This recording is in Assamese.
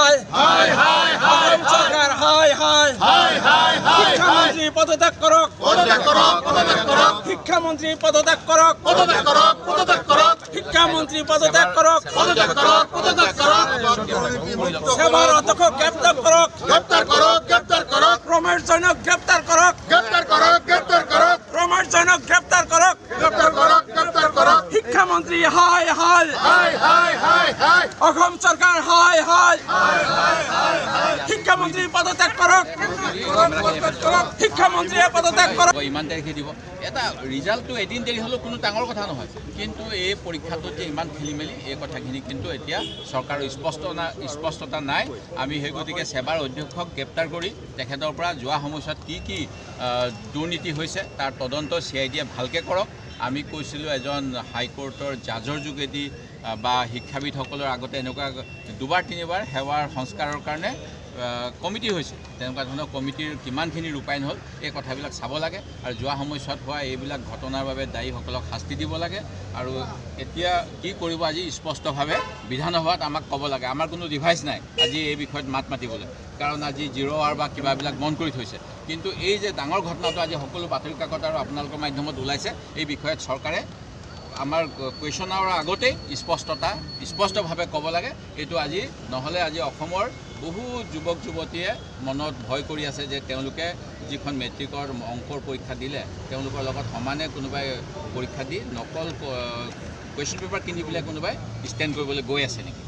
অসম চৰকাৰ শিক্ষামন্ত্ৰী পদত্যাগ কৰক শিক্ষামন্ত্ৰী পদত্যাগ কৰক শিক্ষামন্ত্ৰী পদত্যাগ কৰক সেৱাৰ অধ্যক্ষক গ্ৰেপ্তাৰ কৰক ৰমেশ জৈনক গ্ৰেপ্তাৰ কৰক ৰমেশ জৈনক গ্ৰেপ্তাৰ কৰক শিক্ষামন্ত্ৰী অসম চৰকাৰ শিক্ষামন্ত্ৰী পদত্যাগ কৰক শিক্ষামন্ত্ৰীয়ে পদত্যাগ কৰক ইমান তাৰিখে দিব এটা ৰিজাল্টটো এদিন দেৰি হ'লেও কোনো ডাঙৰ কথা নহয় কিন্তু এই পৰীক্ষাটোত যে ইমান খেলি মেলি এই কথাখিনি কিন্তু এতিয়া চৰকাৰৰ স্পষ্টতা নাই আমি সেই গতিকে সেৱাৰ অধ্যক্ষক গ্ৰেপ্তাৰ কৰি তেখেতৰ পৰা যোৱা সময়ছোৱাত কি দুৰ্নীতি হৈছে তাৰ তদন্ত CIDয়ে ভালকৈ কৰক আমি কৈছিলোঁ এজন হাইকোৰ্টৰ জাজৰ যোগেদি বা শিক্ষাবিদসকলৰ আগতে এনেকুৱা দুবাৰ তিনিবাৰ সেৱাৰ সংস্কাৰৰ কাৰণে কমিটি হৈছে তেনেকুৱা ধৰণৰ কমিটিৰ কিমানখিনি ৰূপায়ণ হ'ল এই কথাবিলাক চাব লাগে আৰু যোৱা সময়ছোৱাত হোৱা এইবিলাক ঘটনাৰ বাবে দায়ীসকলক শাস্তি দিব লাগে আৰু এতিয়া কি কৰিব আজি স্পষ্টভাৱে বিধানসভাত আমাক ক'ব লাগে আমাৰ কোনো ডিভাইচ নাই আজি এই বিষয়ত মাত মাতিবলৈ কাৰণ আজি 0 আৱাৰ বা কিবাবিলাক মন কৰি থৈছে কিন্তু এই যে ডাঙৰ ঘটনাটো আজি সকলো বাতৰি কাকত আৰু আপোনালোকৰ মাধ্যমত ওলাইছে এই বিষয়ত চৰকাৰে আমাৰ কুৱেশ্যন আৱাৰৰ আগতেই স্পষ্টভাৱে ক'ব লাগে এইটো আজি নহ'লে আজি অসমৰ বহু যুৱক যুৱতীয়ে মনত ভয় কৰি আছে যে তেওঁলোকে যিখন মেট্ৰিকৰ অংকৰ পৰীক্ষা দিলে তেওঁলোকৰ লগত সমানে কোনোবাই পৰীক্ষা দি নকল কুৱেশ্যন পেপাৰ কিনি পেলাই কোনোবাই ষ্টেণ্ড কৰিবলৈ গৈ আছে নেকি